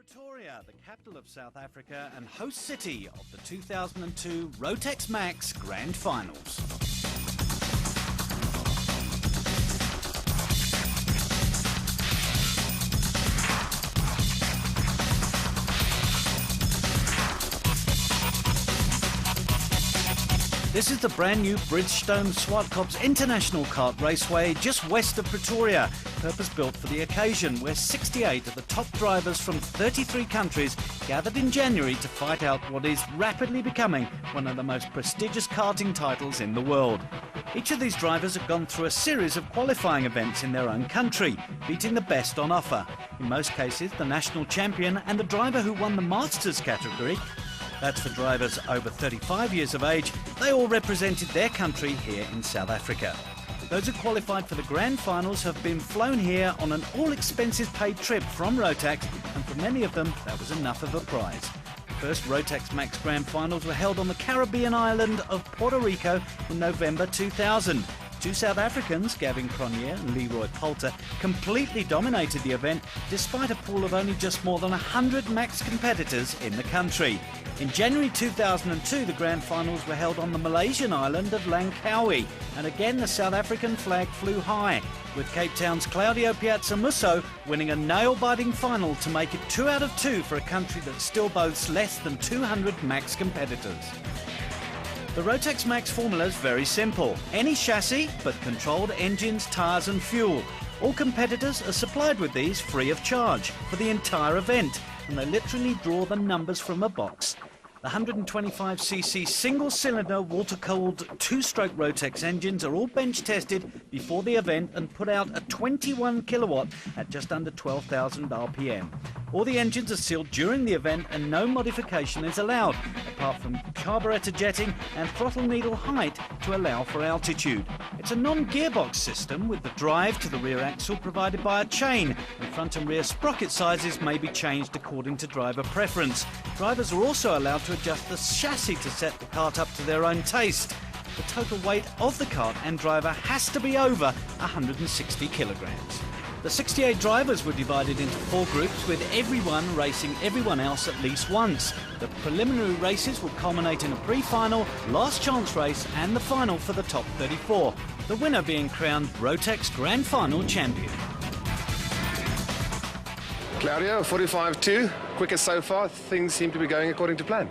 Pretoria, the capital of South Africa and host city of the 2002 Rotax Max Grand Finals. This is the brand new Bridgestone Zwartkops International Kart Raceway just west of Pretoria, purpose-built for the occasion, where 68 of the top drivers from 33 countries gathered in January to fight out what is rapidly becoming one of the most prestigious karting titles in the world. Each of these drivers have gone through a series of qualifying events in their own country, beating the best on offer. In most cases, the national champion and the driver who won the Masters category. That's for drivers over 35 years of age. They all represented their country here in South Africa. Those who qualified for the Grand Finals have been flown here on an all-expenses-paid trip from Rotax, and for many of them, that was enough of a prize. The first Rotax Max Grand Finals were held on the Caribbean island of Puerto Rico in November 2000. Two South Africans, Gavin Cronje and Leroy Poulter, completely dominated the event despite a pool of only just more than 100 Max competitors in the country. In January 2002, the Grand Finals were held on the Malaysian island of Langkawi, and again the South African flag flew high, with Cape Town's Claudio Piazza Musso winning a nail-biting final to make it 2 out of 2 for a country that still boasts less than 200 Max competitors. The Rotax Max Formula is very simple. Any chassis, but controlled engines, tyres and fuel. All competitors are supplied with these free of charge for the entire event, and they literally draw the numbers from a box. The 125cc single-cylinder water-cooled two-stroke Rotax engines are all bench-tested before the event and put out a 21 kilowatt at just under 12,000 RPM. All the engines are sealed during the event and no modification is allowed, apart from carburetor jetting and throttle needle height to allow for altitude. It's a non-gearbox system with the drive to the rear axle provided by a chain, and front and rear sprocket sizes may be changed according to driver preference. Drivers are also allowed to adjust the chassis to set the kart up to their own taste. The total weight of the kart and driver has to be over 160 kilograms. The 68 drivers were divided into 4 groups, with everyone racing everyone else at least once. The preliminary races will culminate in a pre-final, last chance race and the final for the top 34, the winner being crowned Rotax Grand Final champion. Claudio, 45.2, quickest so far. Things seem to be going according to plan.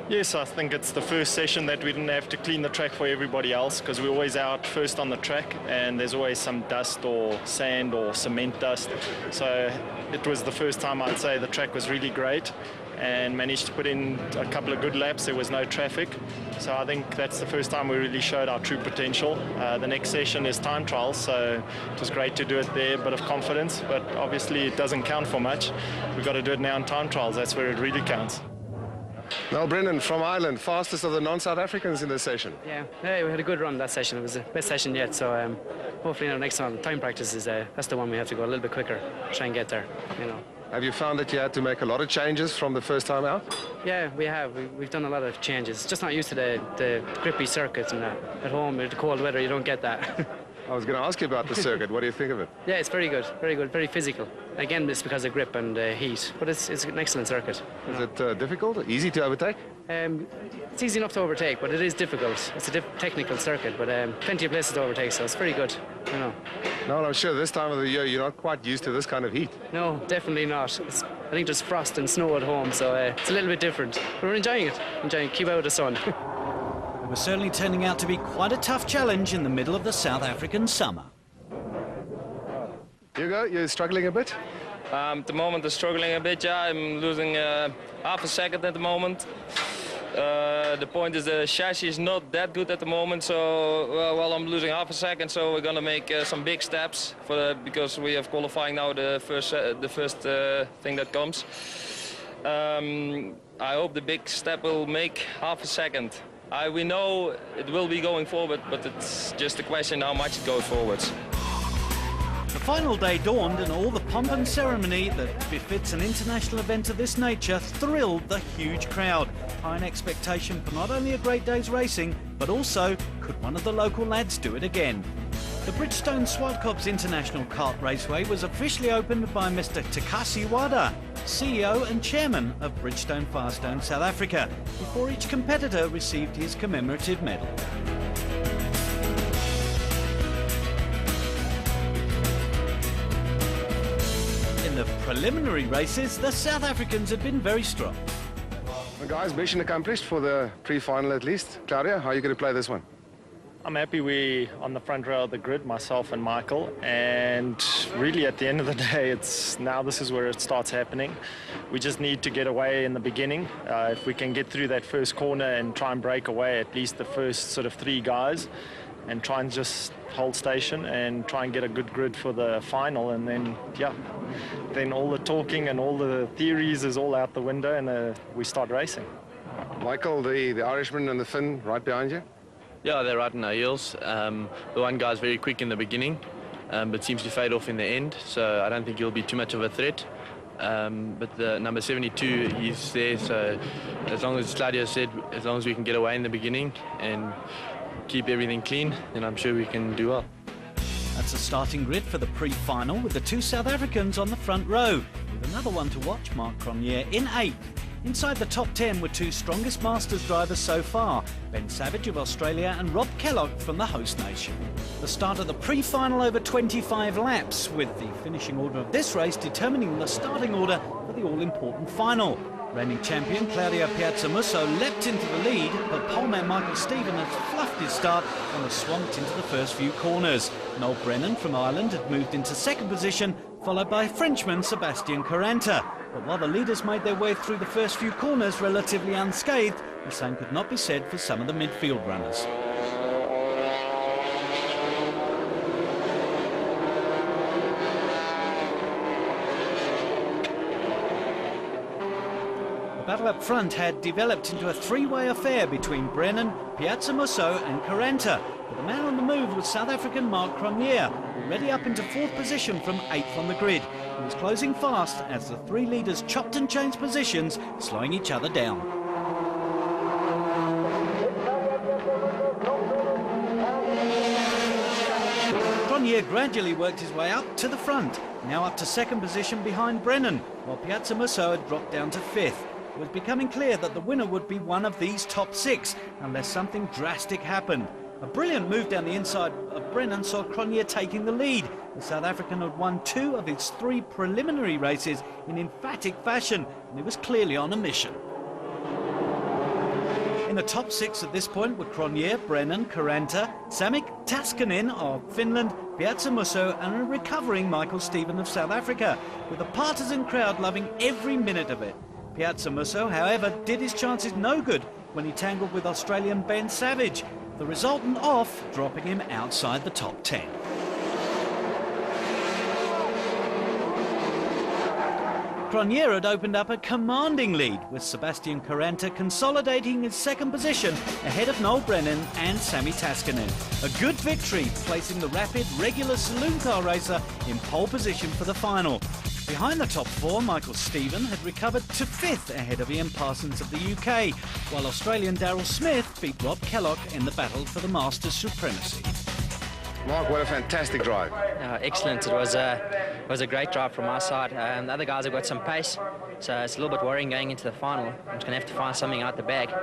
Yes, I think it's the first session that we didn't have to clean the track for everybody else, because we're always out first on the track and there's always some dust or sand or cement dust. So it was the first time I'd say the track was really great and managed to put in a couple of good laps. There was no traffic. So I think that's the first time we really showed our true potential. The next session is time trials, so it was great to do it there, a bit of confidence, but obviously it doesn't count for much. We've got to do it now in time trials, that's where it really counts. Well, Brendan, from Ireland, fastest of the non-South Africans in this session. Yeah, we had a good run that session. It was the best session yet, so hopefully next time time practice is that's the one we have to go a little bit quicker, try and get there, you know. Have you found that you had to make a lot of changes from the first time out? Yeah, we have. We've done a lot of changes. Just not used to the grippy circuits and that. At home, with the cold weather, you don't get that. I was going to ask you about the circuit. What do you think of it? Yeah, it's very good, very physical. Again, it's because of grip and heat, but it's an excellent circuit. Is it difficult, easy to overtake? It's easy enough to overtake, but it is difficult. It's a technical circuit, but plenty of places to overtake, so it's very good, you know. No, I'm sure this time of the year you're not quite used to this kind of heat. No, definitely not. I think there's frost and snow at home, so it's a little bit different. But we're enjoying it. Keep out of the sun. It was certainly turning out to be quite a tough challenge in the middle of the South African summer. Hugo, you're struggling a bit? At the moment, I'm struggling a bit, yeah. I'm losing half a second at the moment. The point is the chassis is not that good at the moment, so well, I'm losing half a second, so we're going to make some big steps because we have qualifying now, the first thing that comes. I hope the big step will make half a second. We know it will be going forward, but it's just a question how much it goes forwards. The final day dawned and all the pomp and ceremony that befits an international event of this nature thrilled the huge crowd. High in expectation for not only a great day's racing, but also, could one of the local lads do it again? The Bridgestone Zwartkops International Kart Raceway was officially opened by Mr. Takasi Wada, CEO and Chairman of Bridgestone Firestone South Africa, before each competitor received his commemorative medal. In the preliminary races, the South Africans had been very strong. Well, guys, mission accomplished for the pre-final at least. Claudia, how are you going to play this one? I'm happy we're on the front row of the grid, myself and Michael, and really at the end of the day, this is where it starts happening. We just need to get away in the beginning. If we can get through that first corner and try and break away at least the first sort of 3 guys, and try and just hold station and try and get a good grid for the final, and then then all the talking and all the theories is all out the window, and we start racing. Michael, the Irishman and the Finn right behind you? Yeah, they're right in our heels. The one guy's very quick in the beginning, but seems to fade off in the end, so I don't think he'll be too much of a threat. But the number 72, he's there, so as long as Claudia said, as long as we can get away in the beginning and keep everything clean, then I'm sure we can do well. That's the starting grid for the pre-final, with the 2 South Africans on the front row, with another one to watch, Marc Cronier, in 8th. Inside the top 10 were 2 strongest Masters drivers so far, Ben Savage of Australia and Rob Kellogg from the host nation. The start of the pre-final over 25 laps, with the finishing order of this race determining the starting order for the all-important final. Reigning champion Claudio Piazzamusso leapt into the lead, but poleman Michael Stephen had fluffed his start and was swamped into the first few corners. Noel Brennan from Ireland had moved into 2nd position, followed by Frenchman Sébastien Caranta. But while the leaders made their way through the first few corners relatively unscathed, the same could not be said for some of the midfield runners. The battle up front had developed into a 3-way affair between Brennan, Piazzamusso and Caranta. But the man on the move was South African Marc Cronier, already up into 4th position from 8th on the grid. He was closing fast as the 3 leaders chopped and changed positions, slowing each other down. Cronier gradually worked his way up to the front, now up to 2nd position behind Brennan, while Piazzamusso had dropped down to 5th. It was becoming clear that the winner would be one of these top 6, unless something drastic happened. A brilliant move down the inside of Brennan saw Cronier taking the lead. The South African had won 2 of his 3 preliminary races in emphatic fashion, and he was clearly on a mission. In the top 6 at this point were Cronier, Brennan, Caranta, Sami Taskinen of Finland, Piazzamusso and a recovering Michael Stephen of South Africa, with a partisan crowd loving every minute of it. Piazzamusso, however, did his chances no good when he tangled with Australian Ben Savage, the resultant off dropping him outside the top 10. Cronier had opened up a commanding lead, with Sébastien Caranta consolidating his 2nd position ahead of Noel Brennan and Sami Taskinen. A good victory, placing the rapid, regular saloon car racer in pole position for the final. Behind the top 4, Michael Stephen had recovered to 5th ahead of Ian Parsons of the UK, while Australian Daryl Smith beat Rob Kellogg in the battle for the Masters supremacy. Mark, what a fantastic drive. Excellent. It was a great drive from our side. The other guys have got some pace, so it's a little bit worrying going into the final. I'm just going to have to find something out the bag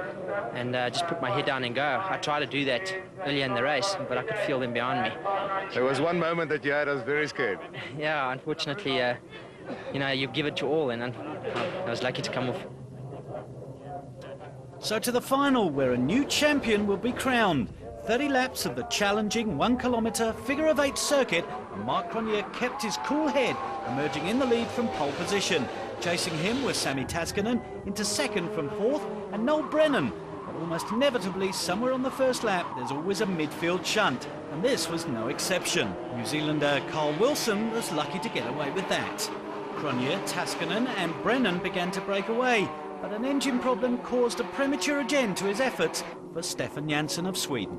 and just put my head down and go. I tried to do that earlier in the race, but I could feel them behind me. There was one moment that you had us very scared. Yeah, unfortunately, you give it your all, and I was lucky to come off. So to the final, where a new champion will be crowned. 30 laps of the challenging 1-kilometre figure-of-8 circuit, and Marc Cronier kept his cool head, emerging in the lead from pole position. Chasing him was Sami Taskinen, into 2nd from 4th, and Noel Brennan. But almost inevitably, somewhere on the first lap, there's always a midfield shunt, and this was no exception. New Zealander Carl Wilson was lucky to get away with that. Cronier, Taskinen and Brennan began to break away, but an engine problem caused a premature end to his efforts for Stefan Jansson of Sweden.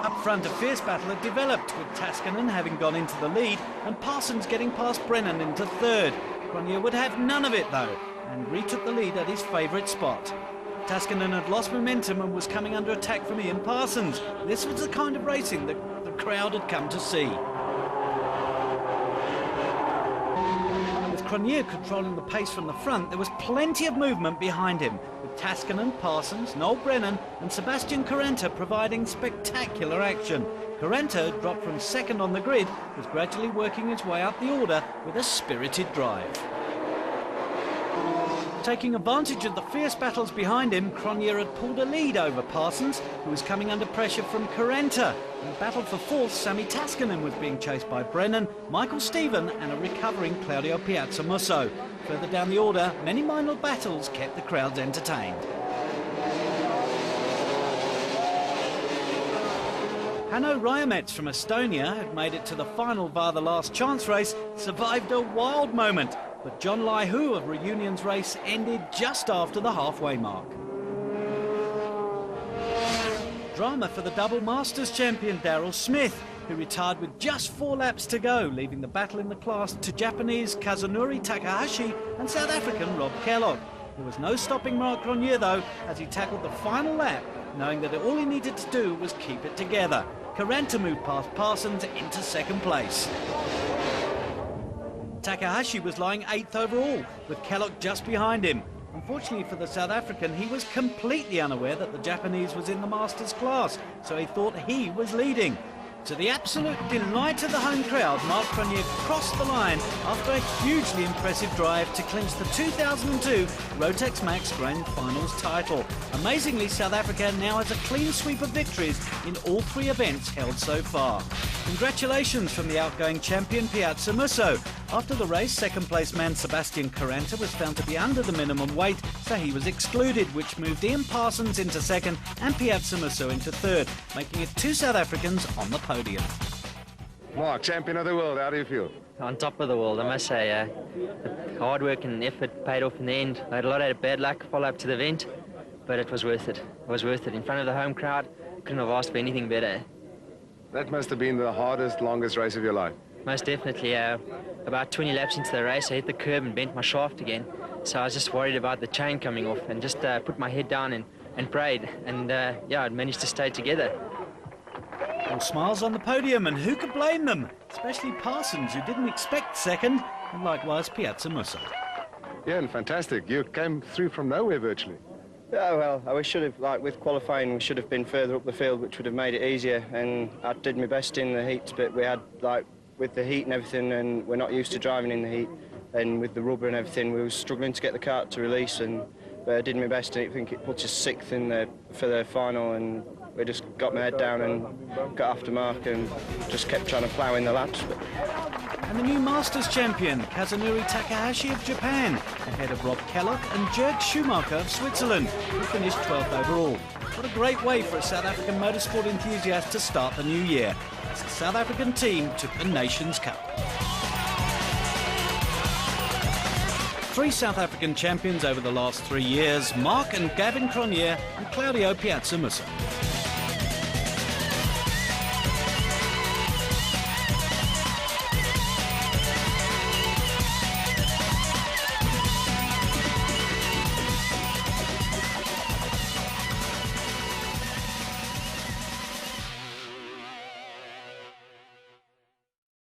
Up front, a fierce battle had developed, with Taskinen having gone into the lead and Parsons getting past Brennan into 3rd. Cronier would have none of it though, and retook the lead at his favourite spot. Taskinen had lost momentum and was coming under attack from Ian Parsons. This was the kind of racing that the crowd had come to see. With Cronje controlling the pace from the front, there was plenty of movement behind him, with Taskinen, Parsons, Noel Brennan and Sebastian Correnta providing spectacular action. Correnta, dropped from second on the grid, was gradually working his way up the order with a spirited drive. Taking advantage of the fierce battles behind him, Cronje had pulled a lead over Parsons, who was coming under pressure from Correnta. In the battle for fourth, Sami Taskinen was being chased by Brennan, Michael Stephen and a recovering Claudio Piazzamusso. Further down the order, many minor battles kept the crowds entertained. Hanno Riemets from Estonia had made it to the final via the last chance race, survived a wild moment, but John Laihu of Reunion's race ended just after the halfway mark. Drama for the double Masters champion Daryl Smith, who retired with just 4 laps to go, leaving the battle in the class to Japanese Kazunori Takahashi and South African Rob Kellogg. There was no stopping Mark Cronje though, as he tackled the final lap, knowing that all he needed to do was keep it together. Correnta moved past Parsons into second place. Takahashi was lying 8th overall, with Kellogg just behind him. Unfortunately for the South African, he was completely unaware that the Japanese was in the Masters class, so he thought he was leading. To the absolute delight of the home crowd, Mark Cronje crossed the line after a hugely impressive drive to clinch the 2002 Rotax Max Grand Finals title. Amazingly, South Africa now has a clean sweep of victories in all 3 events held so far. Congratulations from the outgoing champion Piazzamusso. After the race, second place man Sebastian Correnta was found to be under the minimum weight, so he was excluded, which moved Ian Parsons into second and Piazzamusso into third, making it 2 South Africans on the podium. Mark, champion of the world, how do you feel? On top of the world, I must say. The hard work and effort paid off in the end. I had a lot of bad luck follow up to the event, but it was worth it. It was worth it. In front of the home crowd, couldn't have asked for anything better. That must have been the hardest, longest race of your life. Most definitely. About 20 laps into the race, I hit the curb and bent my shaft again. So I was just worried about the chain coming off and just put my head down and prayed. And yeah, I managed to stay together. All smiles on the podium, and who could blame them? Especially Parsons, who didn't expect second, and likewise Piazzamusso. Yeah, and fantastic. You came through from nowhere virtually. Yeah, well, we should have, with qualifying, we should have been further up the field, which would have made it easier. And I did my best in the heats, but we had, with the heat and everything, and we're not used to driving in the heat, and with the rubber and everything, we were struggling to get the kart to release, but I did my best, and I think it puts us 6th for the final, and we just got my head down and got after Mark and just kept trying to plough in the laps. And the new Masters champion, Kazunori Takahashi of Japan, ahead of Rob Kellogg and Jörg Schumacher of Switzerland, who finished 12th overall. What a great way for a South African motorsport enthusiast to start the new year, as the South African team took the Nations Cup. 3 South African champions over the last 3 years, Mark and Gavin Cronje and Claudio Piazzamusso.